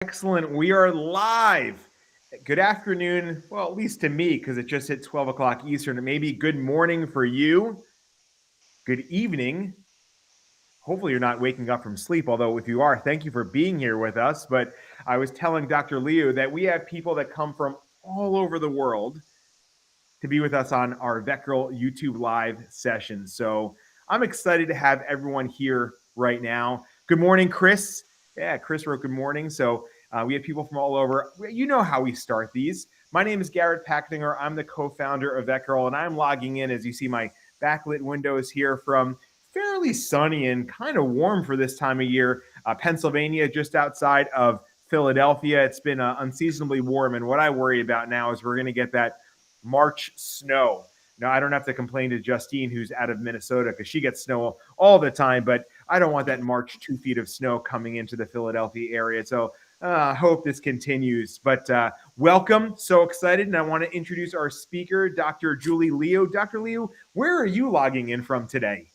Excellent. We are live. Good afternoon. Well, at least to me, because it just hit 12 o'clock Eastern. It may be good morning for you. Good evening. Hopefully, you're not waking up from sleep. Although, if you are, thank you for being here with us. But I was telling Dr. Liu that we have people that come from all over the world to be with us on our VETgirl YouTube live session. So I'm excited to have everyone here right now. Good morning, Chris. Yeah, Chris wrote good morning. So we have people from all over. You know how we start these. My name is Garrett Packdinger. I'm the co-founder of VETgirl, and I'm logging in, as you see my backlit windows here, from fairly sunny and kind of warm for this time of year, Pennsylvania, just outside of Philadelphia. It's been unseasonably warm, and what I worry about now is we're going to get that March snow. Now, I don't have to complain to Justine, who's out of Minnesota, because she gets snow all the time, but I don't want that March 2 feet of snow coming into the Philadelphia area. So I hope this continues. But welcome. So excited. And I want to introduce our speaker, Dr. Julie Liu. Dr. Liu, where are you logging in from today?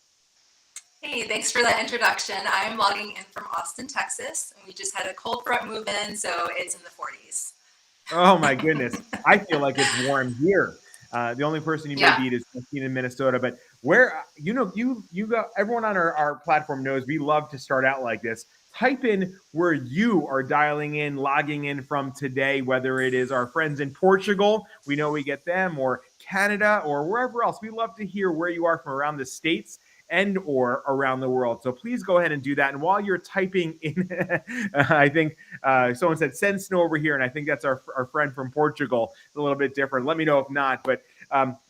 Hey, thanks for that introduction. I'm logging in from Austin, Texas. And we just had a cold front move in, so it's in the 40s. Oh, my goodness. I feel like it's warm here. The only person you may beat is Justine in Minnesota. But where, you got everyone on our platform knows we love to start out like this. Type in where you are dialing in, logging in from today, whether it is our friends in Portugal, we know we get them, or Canada, or wherever else. We love to hear where you are from around the States and or around the world. So please go ahead and do that. And while you're typing in, I think someone said, send snow over here. And I think that's our friend from Portugal. It's a little bit different. Let me know if not. But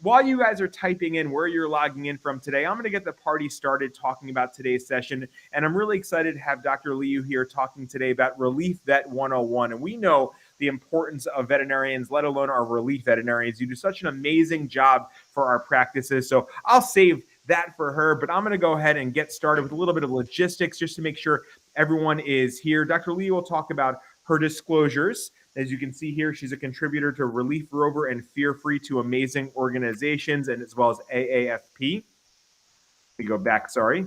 while you guys are typing in where you're logging in from today, I'm going to get the party started talking about today's session. And I'm really excited to have Dr. Liu here talking today about Relief Vet 101. And we know the importance of veterinarians, let alone our relief veterinarians. You do such an amazing job for our practices. So I'll save that for her, but I'm going to go ahead and get started with a little bit of logistics just to make sure everyone is here. Dr. Lee will talk about her disclosures. As you can see here, she's a contributor to Relief Rover and Fear Free, two amazing organizations, and as well as AAFP. We go back, sorry.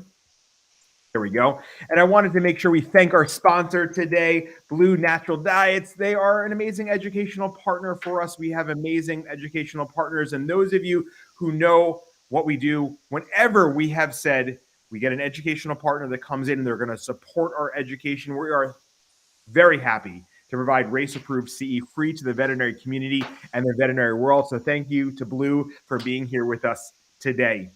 There we go. And I wanted to make sure we thank our sponsor today, Blue Natural Diets. They are an amazing educational partner for us. We have amazing educational partners, and those of you who know what we do, whenever we have said we get an educational partner that comes in and they're going to support our education, we are very happy to provide race-approved CE free to the veterinary community and the veterinary world. So thank you to Blue for being here with us today.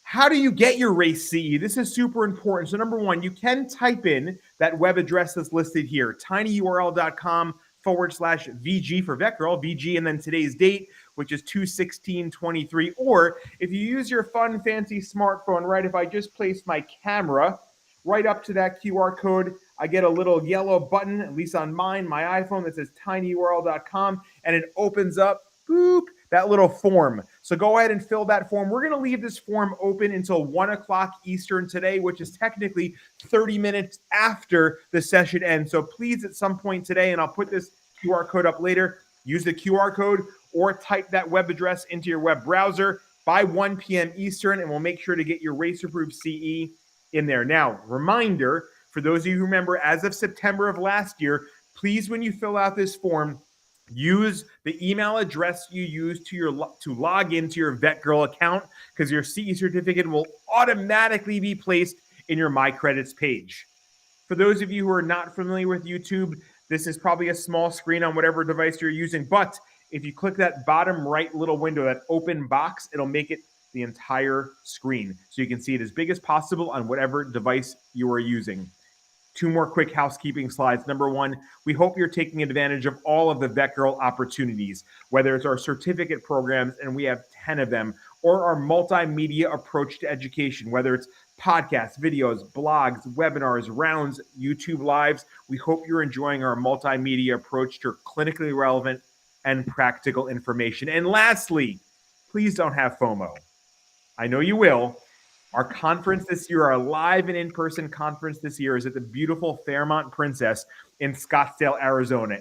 How do you get your race CE? This is super important. So number one, you can type in that web address that's listed here, tinyurl.com/VG for VETgirl, VG, and then today's date, which is 2/16/23. Or if you use your fun, fancy smartphone, right, if I just place my camera right up to that QR code, I get a little yellow button, at least on mine, my iPhone, that says tinyurl.com, and it opens up, boop, that little form. So go ahead and fill that form. We're going to leave this form open until 1 o'clock Eastern today, which is technically 30 minutes after the session ends. So please, at some point today, and I'll put this QR code up later, use the QR code or type that web address into your web browser by 1 p.m. Eastern, and we'll make sure to get your race-approved CE in there. Now, reminder, for those of you who remember, as of September of last year, please, when you fill out this form, use the email address you use to log into your VETgirl account, because your CE certificate will automatically be placed in your My Credits page. For those of you who are not familiar with YouTube, this is probably a small screen on whatever device you're using, but if you click that bottom right little window, that open box, it'll make it the entire screen so you can see it as big as possible on whatever device you are using. Two more quick housekeeping slides. Number one, we hope you're taking advantage of all of the VETgirl opportunities, whether it's our certificate programs, and we have 10 of them, or our multimedia approach to education, whether it's podcasts, videos, blogs, webinars, rounds, YouTube lives. We hope you're enjoying our multimedia approach to clinically relevant and practical information. And lastly, please don't have FOMO. I know you will. Our conference this year, our live and in-person conference this year, is at the beautiful Fairmont Princess in Scottsdale, Arizona.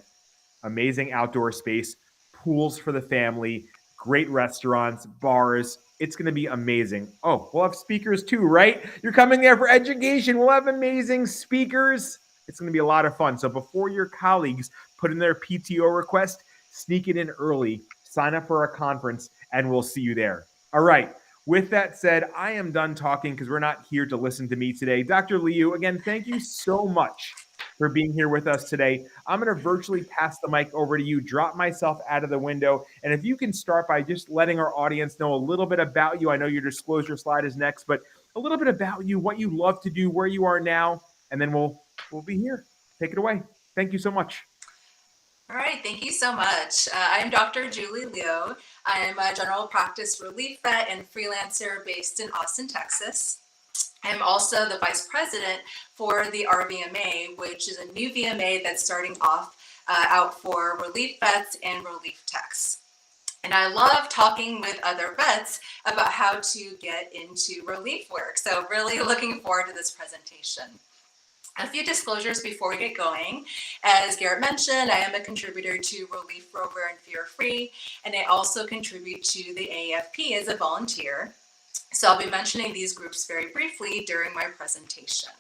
Amazing outdoor space, pools for the family, great restaurants, bars. It's going to be amazing. Oh, we'll have speakers too, right? You're coming there for education. We'll have amazing speakers. It's going to be a lot of fun. So before your colleagues put in their PTO request, sneak it in early, sign up for our conference, and we'll see you there. All right. With that said, I am done talking because we're not here to listen to me today. Dr. Liu, again, thank you so much for being here with us today. I'm going to virtually pass the mic over to you, drop myself out of the window. And if you can start by just letting our audience know a little bit about you. I know your disclosure slide is next, but a little bit about you, what you love to do, where you are now, and then we'll be here. Take it away. Thank you so much. All right, thank you so much. I'm Dr. Julie Liu. I am a general practice relief vet and freelancer based in Austin, Texas. I'm also the vice president for the RVMA, which is a new VMA that's starting off out for relief vets and relief techs. And I love talking with other vets about how to get into relief work. So really looking forward to this presentation. A few disclosures before we get going. As Garrett mentioned, I am a contributor to Relief Rover and Fear Free, and I also contribute to the AFP as a volunteer. So I'll be mentioning these groups very briefly during my presentation.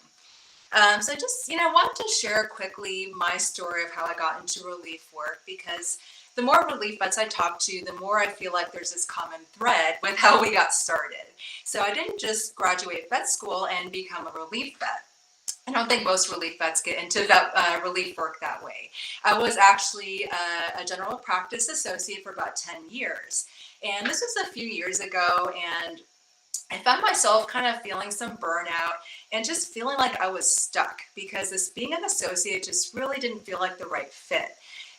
So just, want to share quickly my story of how I got into relief work, because the more relief vets I talk to, the more I feel like there's this common thread with how we got started. So I didn't just graduate vet school and become a relief vet. I don't think most relief vets get into relief work that way. I was actually a general practice associate for about 10 years. And this was a few years ago, and I found myself kind of feeling some burnout and just feeling like I was stuck, because this being an associate just really didn't feel like the right fit.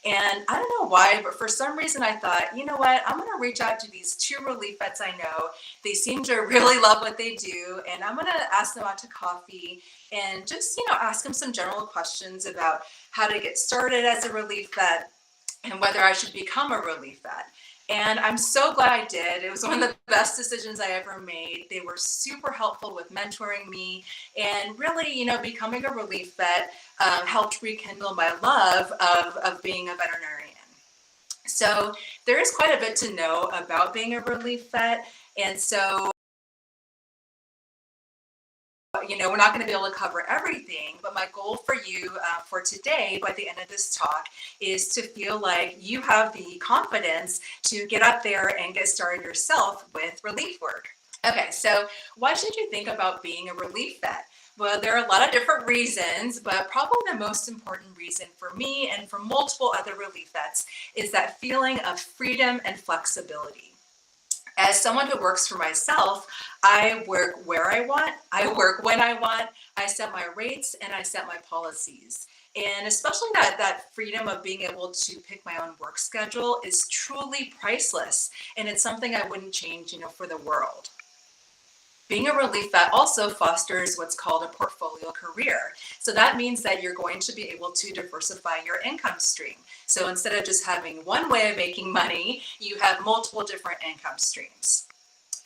And I don't know why, but for some reason I thought, you know what, I'm going to reach out to these 2 relief vets I know. They seem to really love what they do, and I'm going to ask them out to coffee and just, ask them some general questions about how to get started as a relief vet and whether I should become a relief vet. And I'm so glad I did. It was one of the best decisions I ever made. They were super helpful with mentoring me, and really, becoming a relief vet helped rekindle my love of being a veterinarian. So there is quite a bit to know about being a relief vet. And so, we're not going to be able to cover everything, but my goal for you for today, by the end of this talk, is to feel like you have the confidence to get up there and get started yourself with relief work. Okay, so why should you think about being a relief vet? Well, there are a lot of different reasons, but probably the most important reason for me and for multiple other relief vets is that feeling of freedom and flexibility. As someone who works for myself, I work where I want, I work when I want, I set my rates, and I set my policies. And especially that freedom of being able to pick my own work schedule is truly priceless. And it's something I wouldn't change, for the world. Being a relief vet also fosters what's called a portfolio career. So that means that you're going to be able to diversify your income stream. So instead of just having one way of making money, you have multiple different income streams.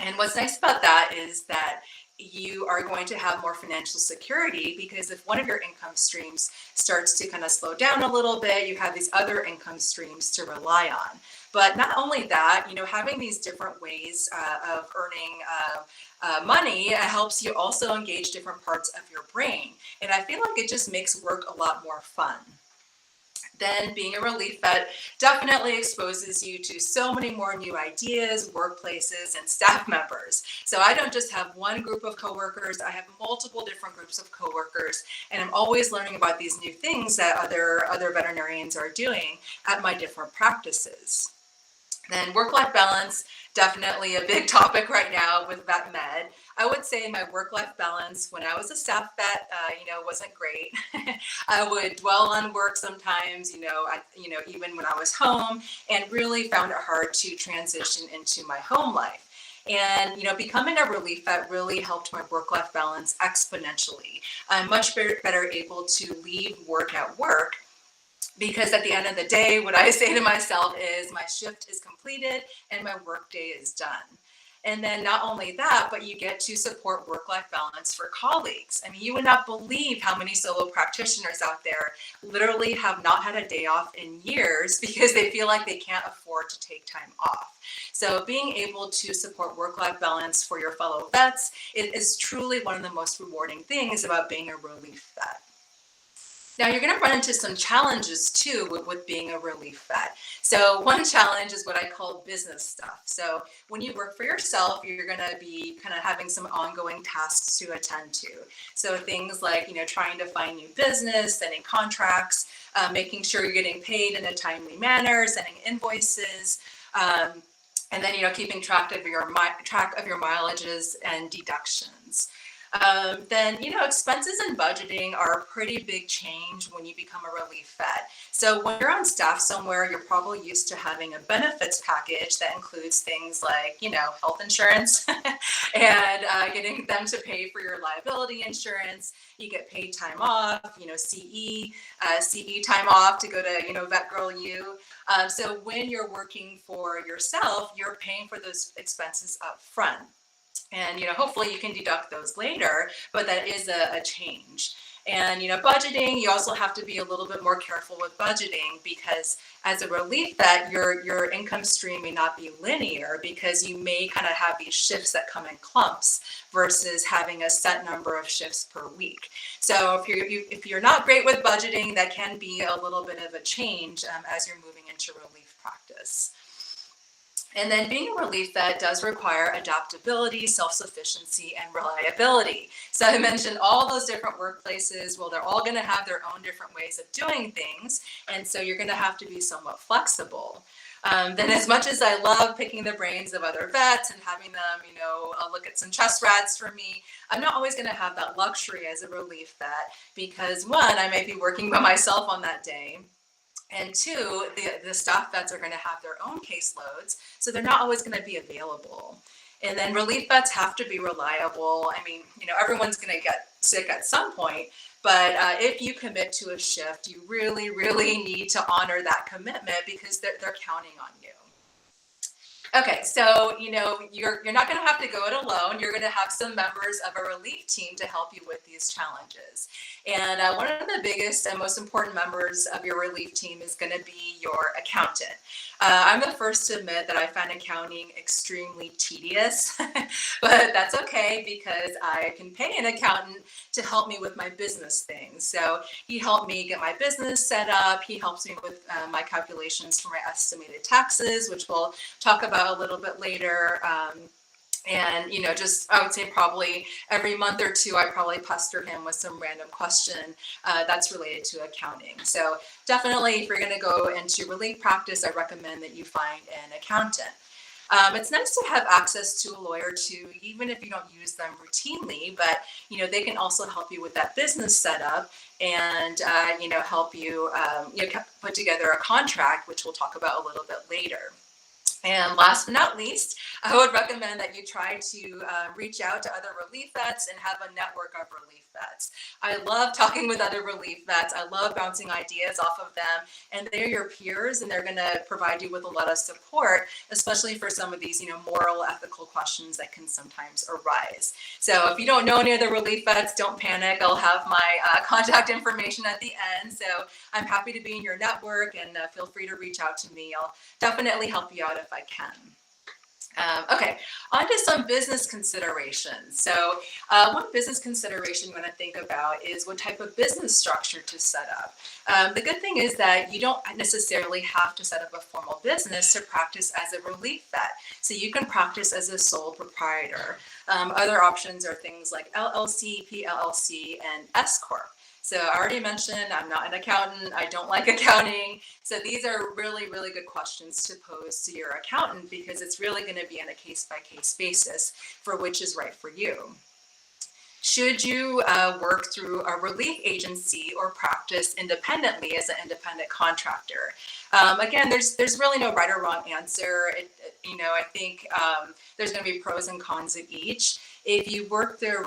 And what's nice about that is that you are going to have more financial security, because if one of your income streams starts to kind of slow down a little bit, you have these other income streams to rely on. But not only that, having these different ways of earning money helps you also engage different parts of your brain. And I feel like it just makes work a lot more fun. Then being a relief vet definitely exposes you to so many more new ideas, workplaces, and staff members. So I don't just have one group of coworkers, I have multiple different groups of coworkers, and I'm always learning about these new things that other veterinarians are doing at my different practices. Then work-life balance, definitely a big topic right now with vet med. I would say my work-life balance when I was a staff vet, wasn't great. I would dwell on work sometimes, even when I was home, and really found it hard to transition into my home life. And, becoming a relief vet really helped my work-life balance exponentially. I'm much better able to leave work at work, because at the end of the day, what I say to myself is my shift is completed and my workday is done. And then not only that, but you get to support work-life balance for colleagues. I mean, you would not believe how many solo practitioners out there literally have not had a day off in years because they feel like they can't afford to take time off. So being able to support work-life balance for your fellow vets is truly one of the most rewarding things about being a relief vet. Now you're going to run into some challenges too with being a relief vet. So one challenge is what I call business stuff. So when you work for yourself, you're going to be kind of having some ongoing tasks to attend to. So things like, trying to find new business, sending contracts, making sure you're getting paid in a timely manner, sending invoices, and then, keeping track of your mileages and deductions. Then, expenses and budgeting are a pretty big change when you become a relief vet. So when you're on staff somewhere, you're probably used to having a benefits package that includes things like, health insurance and getting them to pay for your liability insurance. You get paid time off, CE time off to go to, VETgirl U. So when you're working for yourself, you're paying for those expenses up front. And, hopefully you can deduct those later, but that is a change. And, budgeting, you also have to be a little bit more careful with budgeting because as a relief vet, your income stream may not be linear because you may kind of have these shifts that come in clumps versus having a set number of shifts per week. So if you're not great with budgeting, that can be a little bit of a change as you're moving into relief practice. And then being a relief vet does require adaptability, self-sufficiency, and reliability. So I mentioned all those different workplaces. Well, they're all going to have their own different ways of doing things. And so you're going to have to be somewhat flexible. Then as much as I love picking the brains of other vets and having them, look at some chest rads for me, I'm not always going to have that luxury as a relief vet because one, I might be working by myself on that day. And two, the staff vets are going to have their own caseloads, so they're not always going to be available. And then relief vets have to be reliable. I mean, everyone's going to get sick at some point, but if you commit to a shift, you really, really need to honor that commitment because they're counting on you. Okay, so you're not going to have to go it alone. You're going to have some members of a relief team to help you with these challenges. And one of the biggest and most important members of your relief team is going to be your accountant. I'm the first to admit that I find accounting extremely tedious, but that's okay because I can pay an accountant to help me with my business things. So he helped me get my business set up. He helps me with my calculations for my estimated taxes, which we'll talk about a little bit later. And, I would say probably every month or two, I probably pester him with some random question that's related to accounting. So definitely, if you're going to go into relief practice, I recommend that you find an accountant. It's nice to have access to a lawyer too, even if you don't use them routinely, but, they can also help you with that business setup and, help you, put together a contract, which we'll talk about a little bit later. And last but not least, I would recommend that you try to reach out to other relief vets and have a network of relief vets. I love talking with other relief vets. I love bouncing ideas off of them, and they're your peers, and they're going to provide you with a lot of support, especially for some of these, moral, ethical questions that can sometimes arise. So if you don't know any other relief vets, don't panic. I'll have my contact information at the end. So I'm happy to be in your network, and feel free to reach out to me. I'll definitely help you out if I can. Okay, on to some business considerations. So one business consideration you want to think about is what type of business structure to set up. The good thing is that you don't necessarily have to set up a formal business to practice as a relief vet. So you can practice as a sole proprietor. Other options are things like LLC, PLLC, and S Corp. So I already mentioned I'm not an accountant. I don't like accounting. So these are really, really good questions to pose to your accountant because it's really going to be on a case-by-case basis for which is right for you. Should you work through a relief agency or practice independently as an independent contractor? Again, there's really no right or wrong answer. I think there's going to be pros and cons of each. If you work through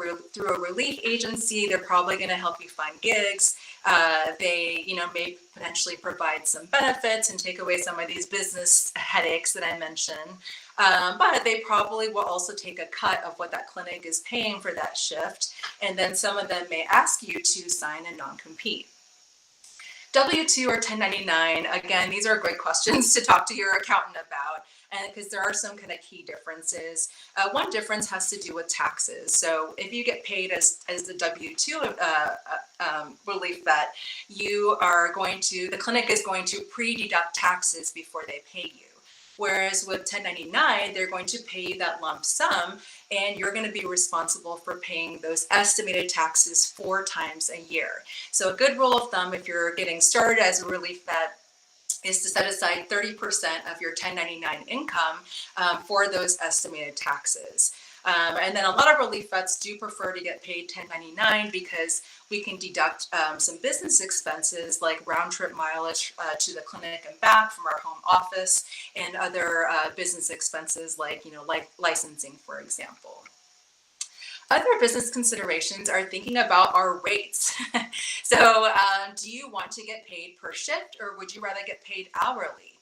a relief agency, they're probably going to help you find gigs. They, may potentially provide some benefits and take away some of these business headaches that I mentioned. But they probably will also take a cut of what that clinic is paying for that shift. And then some of them may ask you to sign a non-compete. W-2 or 1099, again, these are great questions to talk to your accountant about. and because there are some kind of key differences. One difference has to do with taxes. So if you get paid as the W-2 relief vet, the clinic is going to pre-deduct taxes before they pay you. Whereas with 1099, they're going to pay you that lump sum, and you're going to be responsible for paying those estimated taxes 4 times a year. So a good rule of thumb, if you're getting started as a relief vet, is to set aside 30% of your 1099 income for those estimated taxes. And then a lot of relief vets do prefer to get paid 1099 because we can deduct some business expenses like round trip mileage to the clinic and back from our home office, and other business expenses like licensing, for example. Other business considerations are thinking about our rates. So do you want to get paid per shift, or would you rather get paid hourly?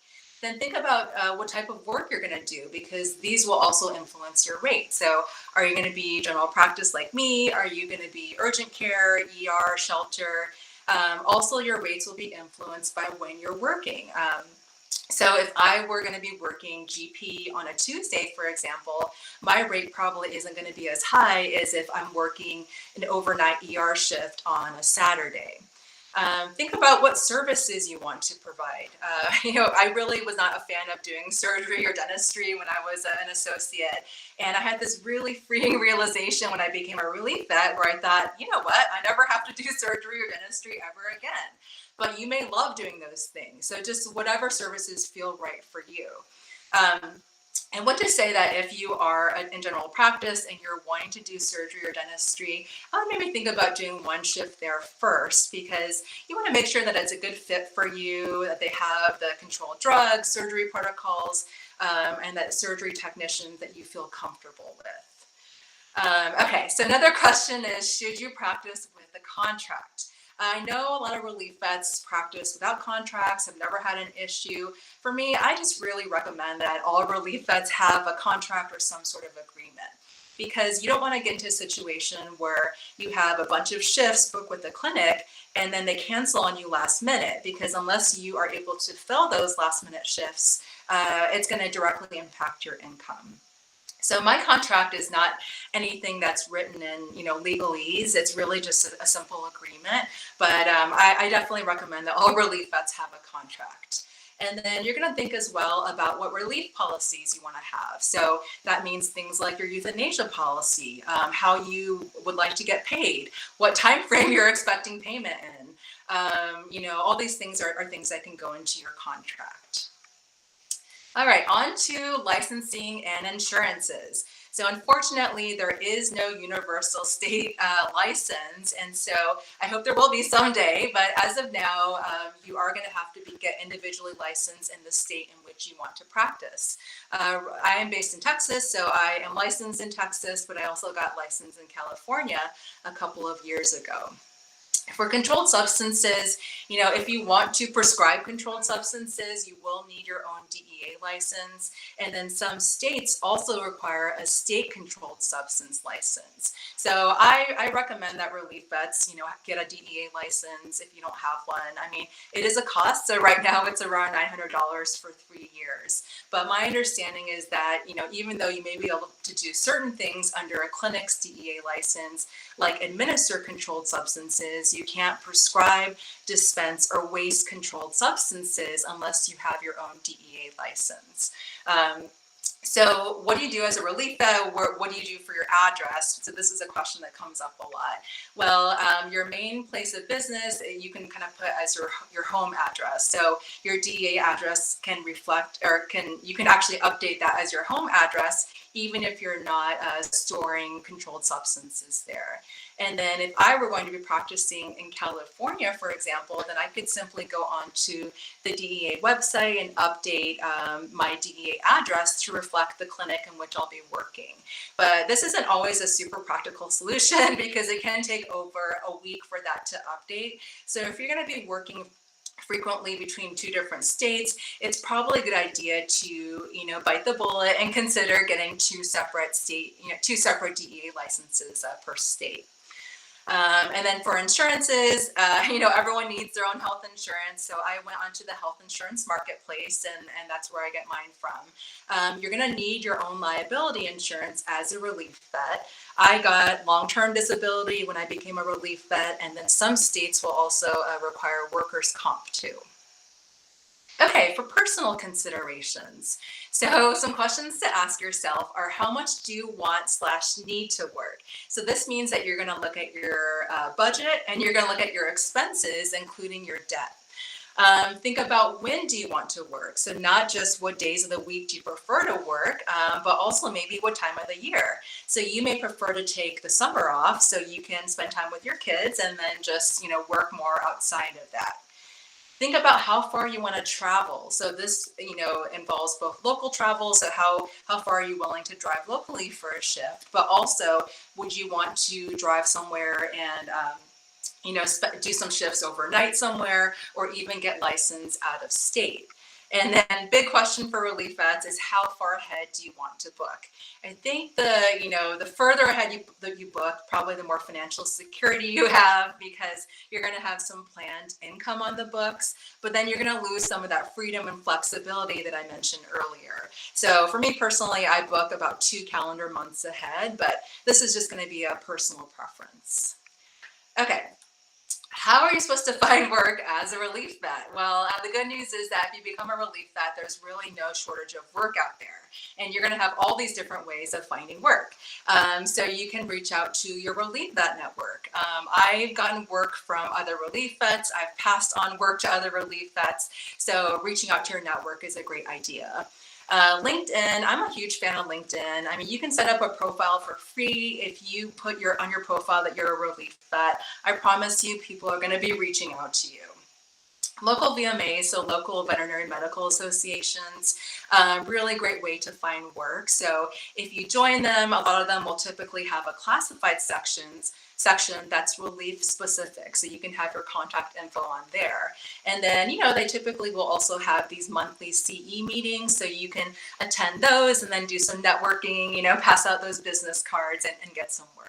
Then think about what type of work you're going to do, because these will also influence your rate. So are you going to be general practice like me? Are you going to be urgent care, ER, shelter? Also, your rates will be influenced by when you're working. So if I were going to be working GP on a Tuesday, for example, my rate probably isn't going to be as high as if I'm working an overnight ER shift on a Saturday. Think about what services you want to provide. I really was not a fan of doing surgery or dentistry when I was an associate. And I had this really freeing realization when I became a relief vet, where I thought, you know what, I never have to do surgery or dentistry ever again. But you may love doing those things. So just whatever services feel right for you. And what to say that if you are in general practice and you're wanting to do surgery or dentistry, I would maybe think about doing one shift there first, because you want to make sure that it's a good fit for you, that they have the controlled drugs, surgery protocols, and that surgery technicians that you feel comfortable with. Okay, so another question is, should you practice with a contract? I know a lot of relief vets practice without contracts. I've never had an issue. For me, I just really recommend that all relief vets have a contract or some sort of agreement, because you don't want to get into a situation where you have a bunch of shifts booked with the clinic and then they cancel on you last minute, because unless you are able to fill those last minute shifts, it's going to directly impact your income. So my contract is not anything that's written in, legalese. It's really just a simple agreement. But I definitely recommend that all relief vets have a contract. And then you're going to think as well about what relief policies you want to have. So that means things like your euthanasia policy, how you would like to get paid, what time frame you're expecting payment in. All these things are things that can go into your contract. All right, on to licensing and insurances. So unfortunately, there is no universal state license, and so I hope there will be someday, but as of now, you are going to have to get individually licensed in the state in which you want to practice. I am based in Texas, so I am licensed in Texas, but I also got licensed in California a couple of years ago. For controlled substances, if you want to prescribe controlled substances, you will need your own DEA license. And then some states also require a state controlled substance license. So I recommend that relief vets, get a DEA license if you don't have one. I mean, it is a cost. So right now it's around $900 for 3 years. But my understanding is that, even though you may be able to do certain things under a clinic's DEA license, like administer controlled substances, you can't prescribe, dispense, or waste controlled substances unless you have your own DEA license. So what do you do as a relief vet? What do you do for your address? So this is a question that comes up a lot. Well, your main place of business, you can kind of put as your home address. So your DEA address can reflect, or you can actually update that as your home address, even if you're not storing controlled substances there. And then if I were going to be practicing in California, for example, then I could simply go onto the DEA website and update my DEA address to reflect the clinic in which I'll be working. But this isn't always a super practical solution, because it can take over a week for that to update. So if you're going to be working frequently between 2 different states, it's probably a good idea to, bite the bullet and consider getting 2 separate DEA licenses per state. And then for insurances, everyone needs their own health insurance. So I went onto the health insurance marketplace, and that's where I get mine from. You're going to need your own liability insurance as a relief vet. I got long-term disability when I became a relief vet, and then some states will also require workers' comp too. Okay, for personal considerations. So some questions to ask yourself are, how much do you want/need to work? So this means that you're going to look at your budget, and you're going to look at your expenses, including your debt. Think about, when do you want to work? So not just what days of the week do you prefer to work, but also maybe what time of the year. So you may prefer to take the summer off so you can spend time with your kids and then just, work more outside of that. Think about how far you want to travel. So this, involves both local travel. So how far are you willing to drive locally for a shift? But also, would you want to drive somewhere and, do some shifts overnight somewhere, or even get licensed out of state? And then big question for relief vets is, how far ahead do you want to book? I think the further ahead you book, probably the more financial security you have, because you're going to have some planned income on the books, but then you're going to lose some of that freedom and flexibility that I mentioned earlier. So for me personally, I book about 2 calendar months ahead, but this is just going to be a personal preference. Okay. How are you supposed to find work as a relief vet? Well, the good news is that if you become a relief vet, there's really no shortage of work out there. And you're going to have all these different ways of finding work. So you can reach out to your relief vet network. I've gotten work from other relief vets. I've passed on work to other relief vets. So reaching out to your network is a great idea. LinkedIn, I'm a huge fan of LinkedIn. I mean, you can set up a profile for free. If you put on your profile that you're a relief vet, I promise you people are going to be reaching out to you. Local VMAs, so local veterinary medical associations, really great way to find work. So if you join them, a lot of them will typically have a classified section that's relief specific. So you can have your contact info on there. And then, they typically will also have these monthly CE meetings. So you can attend those and then do some networking, pass out those business cards and get some work.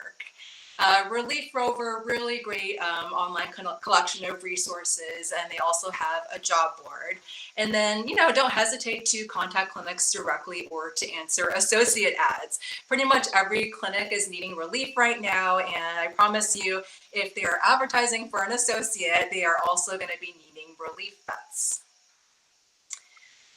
Relief Rover, really great online collection of resources, and they also have a job board. And then, don't hesitate to contact clinics directly or to answer associate ads. Pretty much every clinic is needing relief right now, and I promise you, if they are advertising for an associate, they are also going to be needing relief vets.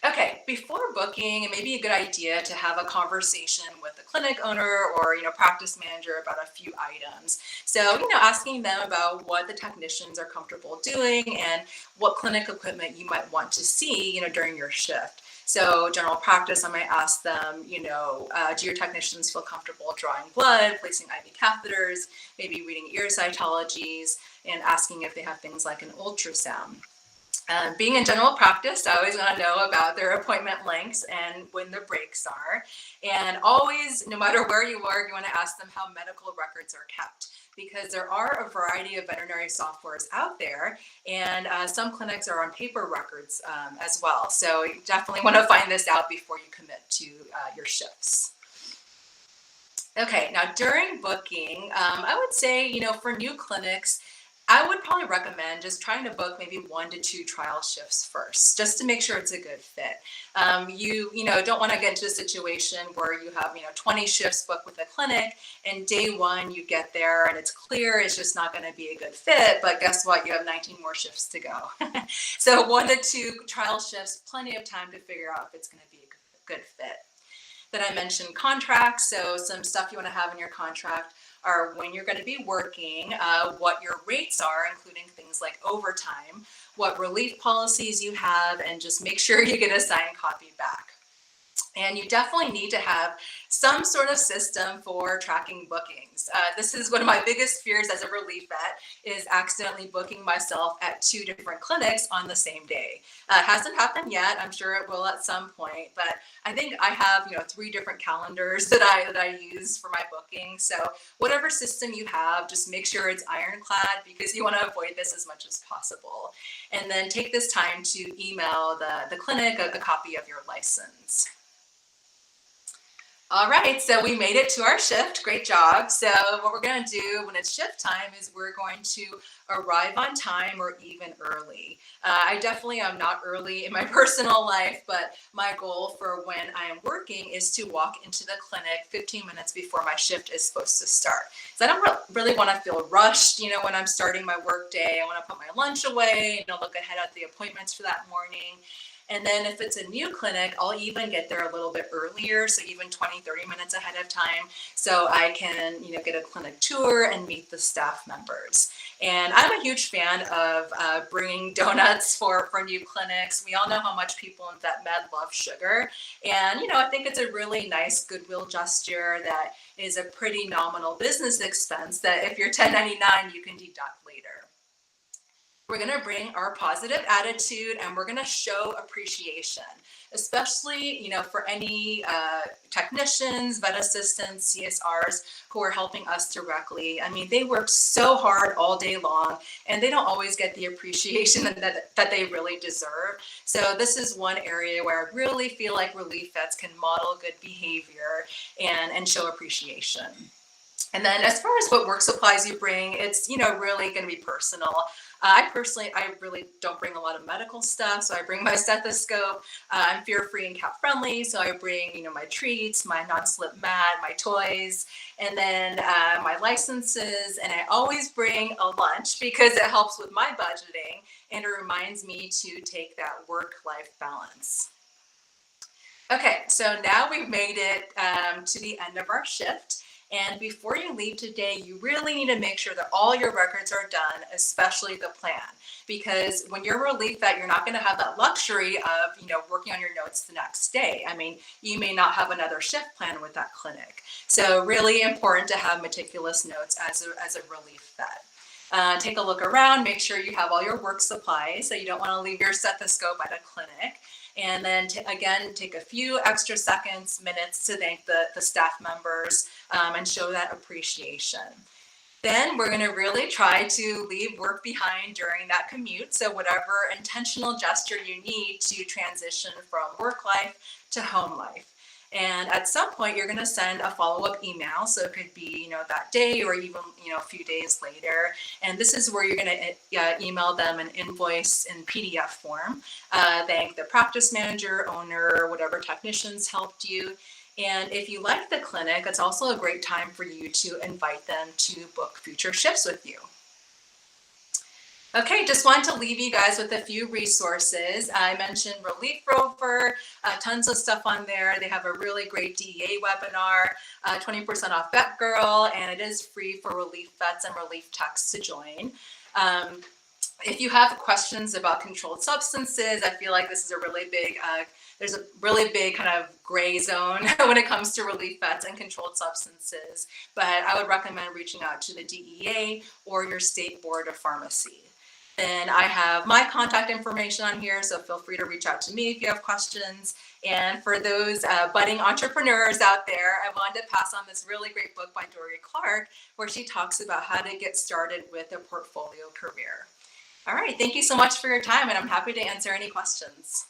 Okay, before booking, it may be a good idea to have a conversation with the clinic owner or, practice manager about a few items. So, asking them about what the technicians are comfortable doing and what clinic equipment you might want to see, during your shift. So general practice, I might ask them, do your technicians feel comfortable drawing blood, placing IV catheters, maybe reading ear cytologies, and asking if they have things like an ultrasound. Being in general practice, I always want to know about their appointment lengths and when their breaks are. And always, no matter where you work, you want to ask them how medical records are kept, because there are a variety of veterinary softwares out there, and some clinics are on paper records as well. So you definitely want to find this out before you commit to your shifts. Okay, now during booking, I would say, for new clinics, I would probably recommend just trying to book maybe 1 to 2 trial shifts first, just to make sure it's a good fit. You don't want to get into a situation where you have, 20 shifts booked with a clinic, and day 1 you get there and it's clear it's just not going to be a good fit, but guess what? You have 19 more shifts to go. So 1 to 2 trial shifts, plenty of time to figure out if it's going to be a good fit. Then I mentioned contracts, so some stuff you want to have in your contract are when you're going to be working, what your rates are, including things like overtime, what relief policies you have, and just make sure you get a signed copy back. And you definitely need to have some sort of system for tracking bookings. This is one of my biggest fears as a relief vet, is accidentally booking myself at 2 different clinics on the same day. It hasn't happened yet. I'm sure it will at some point, but I think I have 3 different calendars that I use for my booking. So whatever system you have, just make sure it's ironclad, because you want to avoid this as much as possible. And then take this time to email the clinic a copy of your license. All right, so we made it to our shift. Great job. So what we're going to do when it's shift time is we're going to arrive on time or even early. I definitely am not early in my personal life, but my goal for when I am working is to walk into the clinic 15 minutes before my shift is supposed to start. So I don't really want to feel rushed, when I'm starting my work day. I want to put my lunch away, look ahead at the appointments for that morning. And then if it's a new clinic, I'll even get there a little bit earlier, so even 20, 30 minutes ahead of time, so I can, get a clinic tour and meet the staff members. And I'm a huge fan of bringing donuts for new clinics. We all know how much people in vet med love sugar. And, I think it's a really nice goodwill gesture that is a pretty nominal business expense that if you're 1099, you can deduct later. We're going to bring our positive attitude and we're going to show appreciation, especially, for any technicians, vet assistants, CSRs who are helping us directly. I mean, they work so hard all day long and they don't always get the appreciation that they really deserve. So this is one area where I really feel like relief vets can model good behavior and show appreciation. And then as far as what work supplies you bring, it's, really going to be personal. I really don't bring a lot of medical stuff. So I bring my stethoscope. I'm fear-free and cat-friendly. So I bring, my treats, my non-slip mat, my toys, and then my licenses. And I always bring a lunch because it helps with my budgeting and it reminds me to take that work-life balance. Okay, so now we've made it to the end of our shift. And before you leave today, you really need to make sure that all your records are done, especially the plan. Because when you're a relief vet, you're not going to have that luxury of, working on your notes the next day. I mean, you may not have another shift plan with that clinic. So really important to have meticulous notes as a relief vet. Take a look around, make sure you have all your work supplies. So you don't want to leave your stethoscope at a clinic. And then again, take a few extra minutes to thank the staff members and show that appreciation. Then we're going to really try to leave work behind during that commute. So whatever intentional gesture you need to transition from work life to home life. And at some point, you're going to send a follow-up email. So it could be, that day or even, a few days later. And this is where you're going to email them an invoice in PDF form. Thank the practice manager, owner, whatever technicians helped you. And if you like the clinic, it's also a great time for you to invite them to book future shifts with you. Okay, just wanted to leave you guys with a few resources. I mentioned Relief Rover, tons of stuff on there. They have a really great DEA webinar, 20% off VETgirl, and it is free for relief vets and relief techs to join. If you have questions about controlled substances, I feel like this is a really big, there's a really big kind of gray zone when it comes to relief vets and controlled substances, but I would recommend reaching out to the DEA or your state board of pharmacy. Then I have my contact information on here, so feel free to reach out to me if you have questions. And for those budding entrepreneurs out there, I wanted to pass on this really great book by Dory Clark, where she talks about how to get started with a portfolio career. All right, thank you so much for your time, and I'm happy to answer any questions.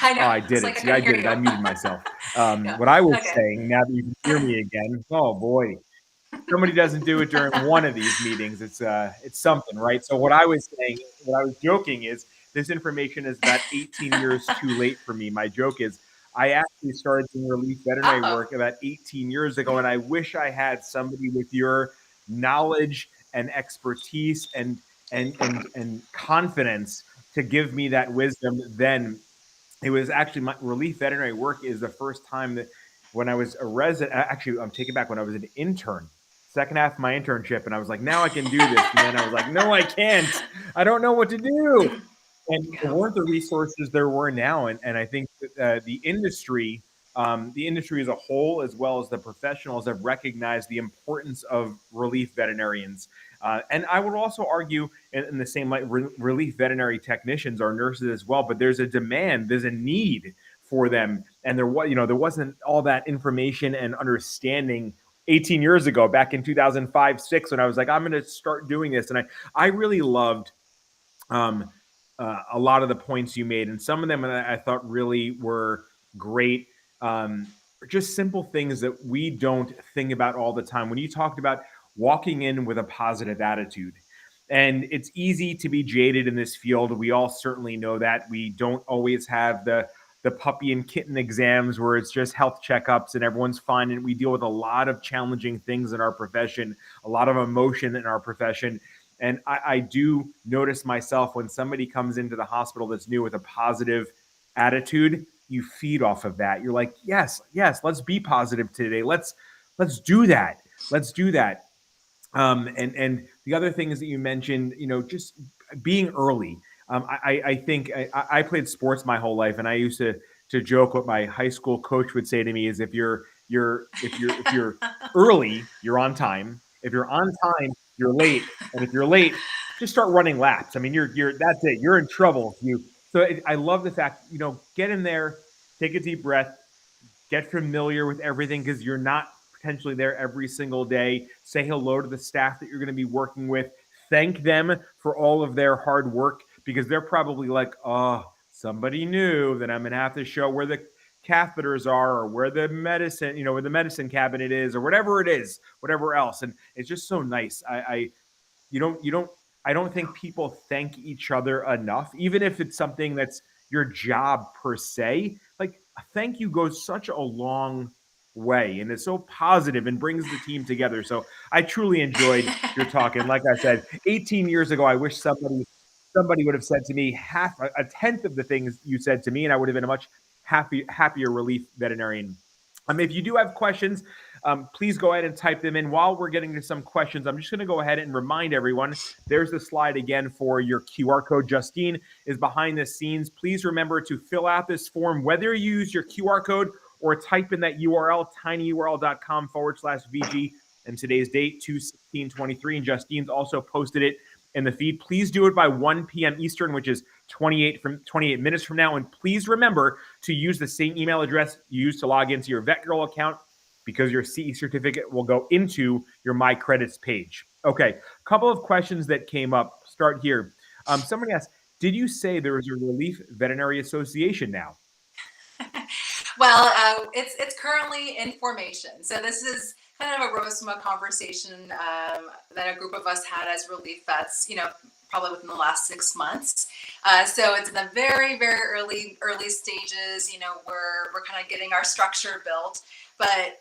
I know. Oh, I did it. See, I did it. I muted myself. What I was saying, now that you can hear me again, oh boy, somebody doesn't do it during one of these meetings. It's something, right? So what I was saying, what I was joking is this information is about 18 years too late for me. My joke is I actually started doing relief veterinary work about 18 years ago, and I wish I had somebody with your knowledge and expertise and confidence to give me that wisdom then. It was actually my relief veterinary work is the first time that when I was a resident, actually, I'm taking back when I was an intern, second half of my internship. And I was like, now I can do this. And then I was like, no, I can't. I don't know what to do. And there weren't the resources there were now. And I think that the industry the industry as a whole, as well as the professionals, have recognized the importance of relief veterinarians. And I would also argue, in the same light, relief veterinary technicians are nurses as well. But there's a demand, there's a need for them, and there wasn't all that information and understanding 18 years ago, back in 2005-6, when I was like, I'm going to start doing this. And I really loved um, a lot of the points you made, and some of them I thought really were great. Just simple things that we don't think about all the time. When you talked about walking in with a positive attitude, and it's easy to be jaded in this field. We all certainly know that. We don't always have the puppy and kitten exams where it's just health checkups and everyone's fine. And we deal with a lot of challenging things in our profession, a lot of emotion in our profession. And I do notice myself, when somebody comes into the hospital that's new with a positive attitude, you feed off of that. You're like, yes, let's be positive today. Let's do that. Let's do that. And the other things that you mentioned, just being early. I think I played sports my whole life, and I used to joke what my high school coach would say to me is, if you're early, you're on time. If you're on time, you're late, and if you're late, just start running laps. I mean, you're that's it. You're in trouble. I love the fact, get in there, take a deep breath, get familiar with everything, because you're not potentially there every single day. Say hello to the staff that you're going to be working with. Thank them for all of their hard work, because they're probably like, oh, somebody new that I'm going to have to show where the catheters are, or where the medicine, where the medicine cabinet is, or whatever it is, whatever else. And it's just so nice. I don't think people thank each other enough, even if it's something that's your job per se. Like, a thank you goes such a long way, and it's so positive and brings the team together. So I truly enjoyed your talk. And like I said, 18 years ago, I wish somebody would have said to me a tenth of the things you said to me, and I would have been a much happier relief veterinarian. If you do have questions, please go ahead and type them in. While we're getting to some questions, I'm just going to go ahead and remind everyone, there's the slide again for your QR code. Justine is behind the scenes. Please remember to fill out this form, whether you use your QR code or type in that URL, tinyurl.com/VG, and today's date, 2/16/23. And Justine's also posted it in the feed. Please do it by 1 p.m. Eastern, which is 28 minutes from now. And please remember to use the same email address you used to log into your VETgirl account, because your CE certificate will go into your My Credits page. Okay, a couple of questions that came up. Start here. Somebody asked, did you say there is a Relief Veterinary Association now? Well, it's currently in formation. So this is kind of arose from a conversation that a group of us had as relief vets, probably within the last 6 months. So it's in the very, very early stages. We're kind of getting our structure built. But,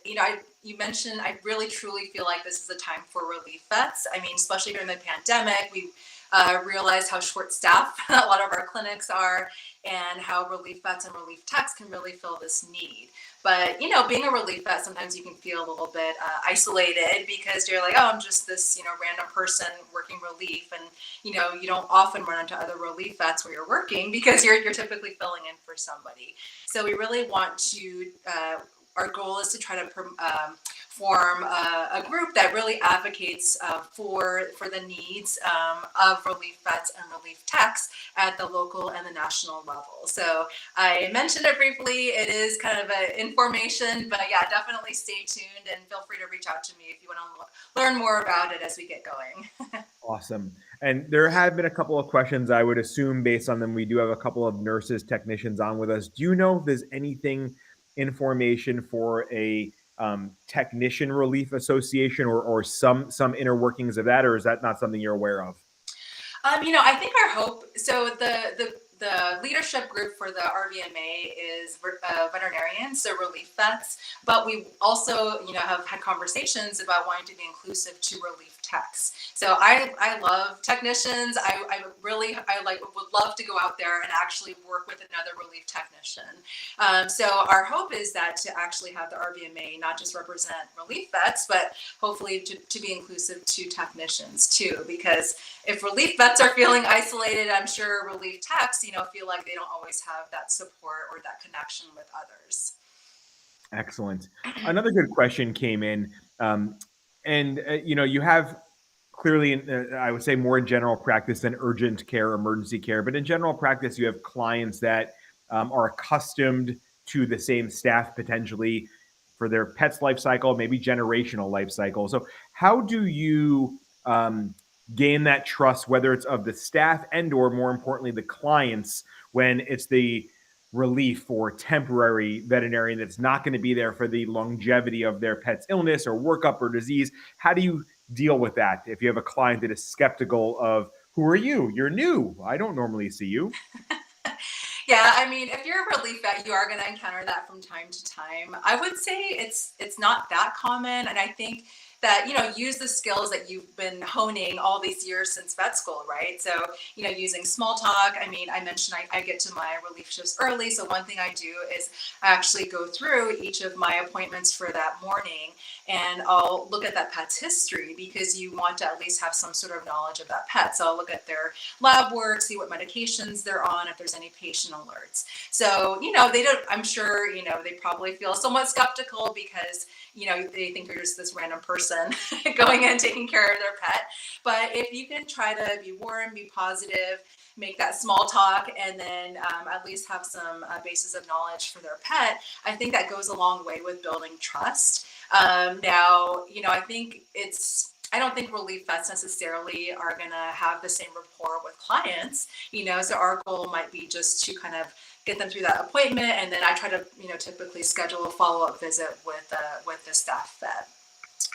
you mentioned, I really truly feel like this is a time for relief vets. I mean, especially during the pandemic, we realized how short-staffed a lot of our clinics are, and how relief vets and relief techs can really fill this need. But, being a relief vet, sometimes you can feel a little bit isolated, because you're like, oh, I'm just this, random person working relief. And, you don't often run into other relief vets where you're working, because you're typically filling in for somebody. So we really want to, our goal is to try to form a group that really advocates for the needs of relief vets and relief techs at the local and the national level. So I mentioned it briefly. It is kind of an information, but yeah, definitely stay tuned, and feel free to reach out to me if you want to learn more about it as we get going. Awesome. And there have been a couple of questions. I would assume, based on them, we do have a couple of nurses, technicians on with us. Do you know if there's anything, information for a technician relief association, or some inner workings of that, or is that not something you're aware of? I think our hope, so the leadership group for the RVMA is veterinarians, so relief vets, but we also, have had conversations about wanting to be inclusive to relief techs. So I love technicians. I would love to go out there and actually work with another relief technician. So our hope is that to actually have the RVMA not just represent relief vets, but hopefully to be inclusive to technicians too, because if relief vets are feeling isolated, I'm sure relief techs, feel like they don't always have that support or that connection with others. Excellent. Another good question came in, and you have clearly, I would say, more in general practice than urgent care, emergency care. But in general practice, you have clients that are accustomed to the same staff potentially for their pet's life cycle, maybe generational life cycle. So, how do you gain that trust, whether it's of the staff and/or more importantly the clients, when it's the relief or temporary veterinarian that's not going to be there for the longevity of their pet's illness or workup or disease? How do you deal with that if you have a client that is skeptical of, who are you? You're new. I don't normally see you. Yeah, I mean, if you're a relief vet, you are going to encounter that from time to time. I would say it's not that common, and I think that use the skills that you've been honing all these years since vet school, right? So using small talk. I mean, I mentioned I get to my relief shifts early, so one thing I do is I actually go through each of my appointments for that morning, and I'll look at that pet's history, because you want to at least have some sort of knowledge of that pet. So I'll look at their lab work, see what medications they're on, if there's any patient alerts. So, they don't, I'm sure, they probably feel somewhat skeptical, because, they think you're just this random person going in taking care of their pet. But if you can try to be warm, be positive, make that small talk, and then at least have some basis of knowledge for their pet, I think that goes a long way with building trust. Now, I don't think relief vets necessarily are going to have the same rapport with clients, so our goal might be just to kind of get them through that appointment. And then I try to, typically schedule a follow-up visit with the staff vet.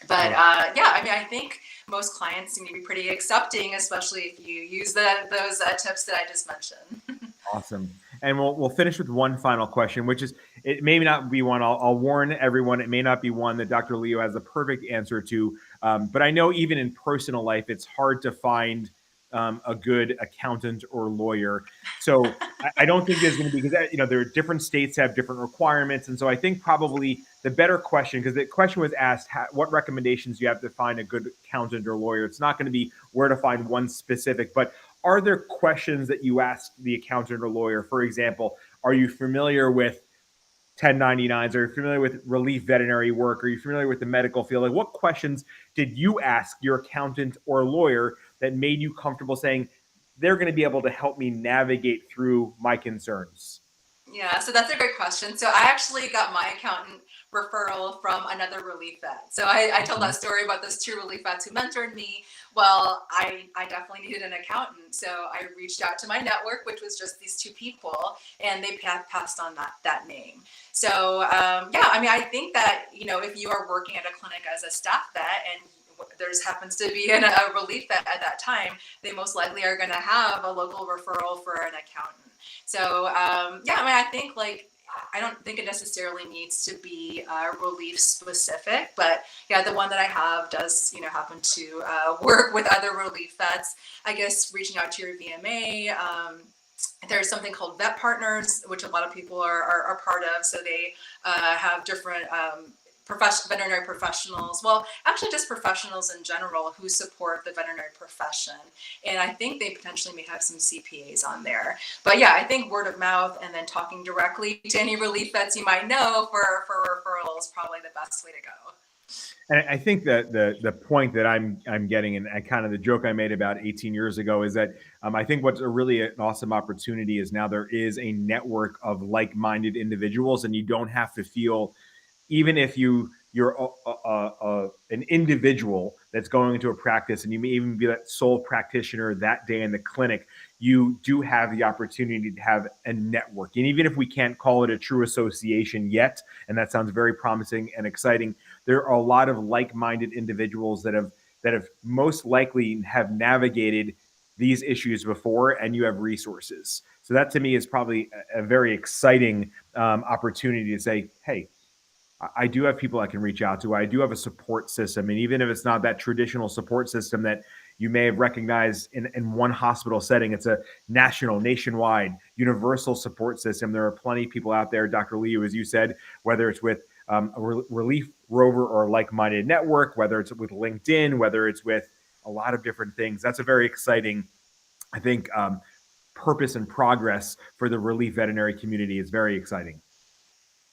But yeah, I mean, I think most clients seem to be pretty accepting, especially if you use those tips that I just mentioned. Awesome. And we'll finish with one final question, which is, it may not be one. I'll warn everyone, it may not be one that Dr. Leo has the perfect answer to. But I know even in personal life, it's hard to find a good accountant or lawyer. So I don't think there's going to be, because there are different states have different requirements, and so I think probably the better question, because the question was asked, what recommendations do you have to find a good accountant or lawyer? It's not going to be where to find one specific, but are there questions that you ask the accountant or lawyer? For example, are you familiar with 1099s? Are you familiar with relief veterinary work? Are you familiar with the medical field? Like, what questions did you ask your accountant or lawyer that made you comfortable saying they're going to be able to help me navigate through my concerns? Yeah, so that's a great question. So I actually got my accountant referral from another relief vet. So I told that story about those two relief vets who mentored me. Well, I definitely needed an accountant. So I reached out to my network, which was just these two people, and they passed on that name. So yeah, I mean, I think that, if you are working at a clinic as a staff vet and there's happens to be a relief vet at that time, they most likely are going to have a local referral for an accountant. So yeah, I mean, I think I don't think it necessarily needs to be relief specific, but yeah, the one that I have does, happen to work with other relief vets. I guess reaching out to your VMA. There's something called Vet Partners, which a lot of people are part of. So they have different veterinary professionals, well, actually just professionals in general who support the veterinary profession. And I think they potentially may have some CPAs on there. But yeah, I think word of mouth and then talking directly to any relief vets you might know for referral is probably the best way to go. And I think that the point that I'm getting, and kind of the joke I made about 18 years ago, is that I think what's a really an awesome opportunity is now there is a network of like-minded individuals, and you don't have to feel, even if you're an individual that's going into a practice, and you may even be that sole practitioner that day in the clinic, you do have the opportunity to have a network. And even if we can't call it a true association yet, and that sounds very promising and exciting, there are a lot of like-minded individuals that have most likely have navigated these issues before, and you have resources. So that to me is probably a very exciting opportunity to say, hey, I do have people I can reach out to. I do have a support system. And even if it's not that traditional support system that you may have recognized in one hospital setting, it's a nationwide, universal support system. There are plenty of people out there, Dr. Liu, as you said, whether it's with a relief rover or like-minded network, whether it's with LinkedIn, whether it's with a lot of different things. That's a very exciting, I think, purpose and progress for the relief veterinary community. Is very exciting.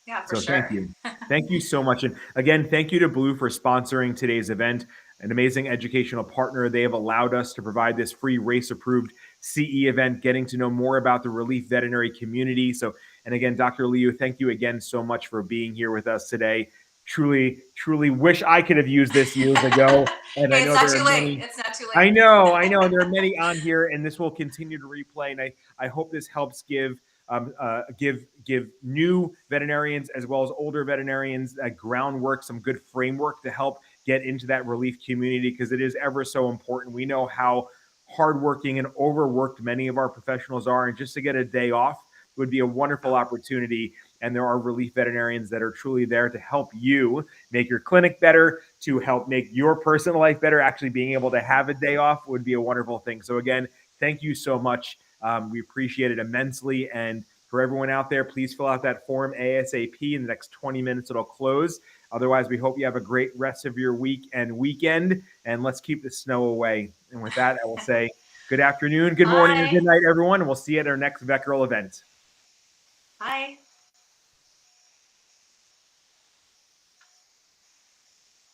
Yeah, for So sure. thank you. Thank you so much. And again, thank you to Blue for sponsoring today's event, an amazing educational partner. They have allowed us to provide this free race-approved CE event, getting to know more about the relief veterinary community. So, and again, Dr. Liu, thank you again so much for being here with us today. Truly, truly wish I could have used this years ago. And Hey, I it's know not there too are late. many. It's not too I late. know, and there are many on here, and this will continue to replay. And I hope this helps give new veterinarians as well as older veterinarians groundwork, some good framework to help get into that relief community, because it is ever so important. We know how hardworking and overworked many of our professionals are, and just to get a day off would be a wonderful opportunity. And there are relief veterinarians that are truly there to help you make your clinic better, to help make your personal life better. Actually being able to have a day off would be a wonderful thing. So again, thank you so much. We appreciate it immensely. And for everyone out there, please fill out that form ASAP. In the next 20 minutes, it'll close. Otherwise, we hope you have a great rest of your week and weekend. And let's keep the snow away. And with that, I will say good afternoon, good morning, or Bye. good night, everyone. And we'll see you at our next VETgirl event. Bye.